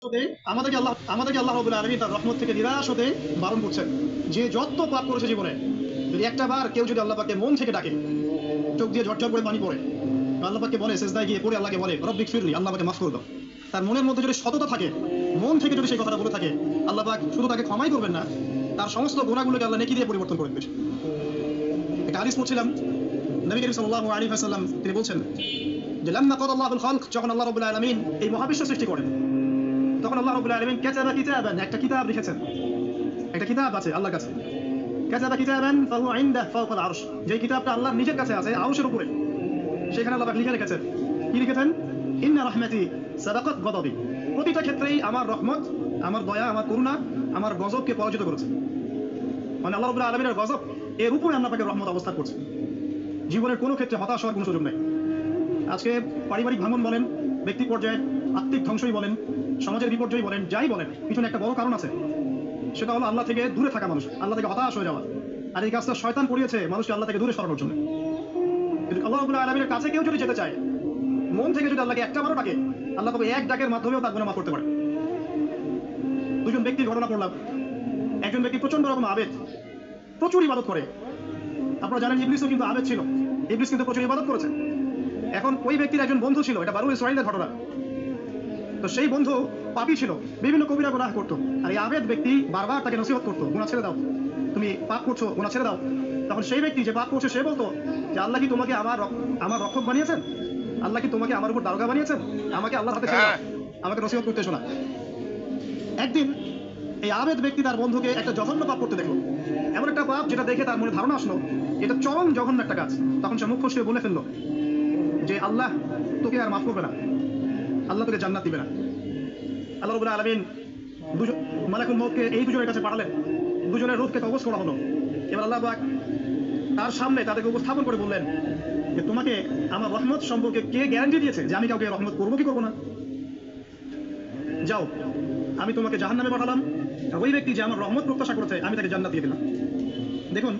হতে আমাদেরকে আল্লাহ রাব্বুল আলামিন তার রহমত থেকে নিরাশ হতে বারণ করছেন। যে যত পাপ করেছে জীবনে, যদি একটা বার কেউ যদি আল্লাহ পাককে মন থেকে ডাকে, চোখ দিয়ে ঝরঝর করে পানি পড়ে, আল্লাহ পাককে বলে, সিজদায় গিয়ে পড়ে আল্লাহকে বলে রব্বিক ফিরলি, আল্লাহ পাককে মাফ করে দাও, তার মনের মধ্যে যদি সততা থাকে, মন থেকে যদি সেই কথাটা বলে থাকে, আল্লাহ পাক শুধু তাকে ক্ষমাই করবেন না, তার সমস্ত গুনাহগুলোকে আল্লাহ নেকি দিয়ে পরিবর্তন করে দেবেন। একটা হাদিস পড়ছিলাম, নবী করিম সাল্লাল্লাহু আলাইহি ওয়াসাল্লাম তিনি বলছেন যে লাম্মা কাদাল্লাহুল খালক, যখন আল্লাহ রাব্বুল আলামিন এই মহাবিশ্ব সৃষ্টি করেন, তখন আল্লাহ রাব্বুল আলামিন কাতাবা কিতাবান, একটা কিতাব লিখেছেন, একটা কিতাব আছে আল্লাহর কাছে। কাতাবা কিতাবান ফাহুয়া ইনদা ফাওকাল আরশ, যে কিতাবটা আল্লাহর নিজের কাছে আছে আরশের উপরে, সেখানে আল্লাহ পাক লিখে রেখেছেন। কি লিখেছেন? ইন্না রাহমাতি সাবাকাত গদাবি, প্রতিটা ক্ষেত্রেই আমার রহমত, আমার দয়া, আমার করুণা আমার গজবকে পরাজিত করেছে। মানে আল্লাহ রাব্বুল আলামিনের গজব এর উপরে আল্লাহ পাকের রহমত অবস্থান করছে। জীবনের কোনো ক্ষেত্রে হতাশ হওয়ার কোনো সুযোগ নেই। আজকে পারিবারিক ভাঙন বলেন, ব্যক্তি পর্যায়ে আত্মিক ধ্বংসই বলেন, সমাজের বিপর্যয় বলেন, যাই বলেন, পিছনে একটা বড় কারণ আছে। সেটা হলো আল্লাহ থেকে দূরে থাকা মানুষ, আল্লাহ থেকে হতাশ হয়ে যাওয়া। আর এই কাজটা শয়তান করিয়েছে মানুষকে আল্লাহ থেকে দূরে সরানোর জন্য। কিন্তু আল্লাহ রাব্বুল আলামিনের কাছে কেউ যদি যেতে চায়, মন থেকে যদি আল্লাহকে একটা বারও ডাকে, আল্লাহ তবে এক ডাকের মাধ্যমেও তার গুনাহ মাফ করতে পারে। দুজন ব্যক্তির ঘটনা পড়লাম। একজন ব্যক্তি প্রচন্ড রকম আবেদ, প্রচুর ইবাদত করে। আপনারা জানেন ইবলিসও কিন্তু আবেদ ছিল, ইবলিস কিন্তু প্রচুর ইবাদত করেছে। এখন ওই ব্যক্তির একজন বন্ধু ছিল, এটা বানু ইসরাঈলের ঘটনা। তো সেই বন্ধু পাপী ছিল, বিভিন্ন কবিরা গুনাহ করতো। আর এই আবেদ ব্যক্তি বারবার তাকে নসিহত করতো, গুনাহ ছেড়ে দাও, তুমি পাপ করছো, গুনাহ ছেড়ে দাও। তখন সেই ব্যক্তি যে পাপ করছে সে বলতো যে আল্লাহ কি তোমাকে আমার রক্ষক বানিয়েছেন? আল্লাহ কি তোমাকে আমার উপর দারোগা বানিয়েছেন? আমাকে আল্লাহর হাতে ছেড়ে দাও, আমাকে নসিহত করতে এসো না। একদিন এই আবেদ ব্যক্তি তার বন্ধুকে একটা জঘন্য পাপ করতে দেখলো, এমন একটা পাপ যেটা দেখে তার মনে ধারণা আসলো এটা চরম জঘন্য একটা কাজ। তখন সে মুখ ফসকে বলে ফেললো যে আল্লাহ তোকে আর মাফ করবে না, আল্লাহ তোকে জান্নাত দিবে না। আল্লাহ রাব্বুল আলামিন দুজন মালাকুল মউতকে এই দুজনের কাছে পাঠালেন, দুজনের রূহকে কবজ করা হলো। এবার আল্লাহ পাক তার সামনে তাদেরকে উপস্থাপন করে বললেন যে তোমাকে আমার রহমত সম্পর্কে কে গ্যারান্টি দিয়েছে যে আমি কাউকে রহমত করবো কি করবো না? যাও, আমি তোমাকে জাহান্নামে পাঠালাম, আর ওই ব্যক্তি যে আমার রহমত প্রত্যাশা করেছে আমি তাকে জান্নাত দিয়ে দিলাম। দেখুন,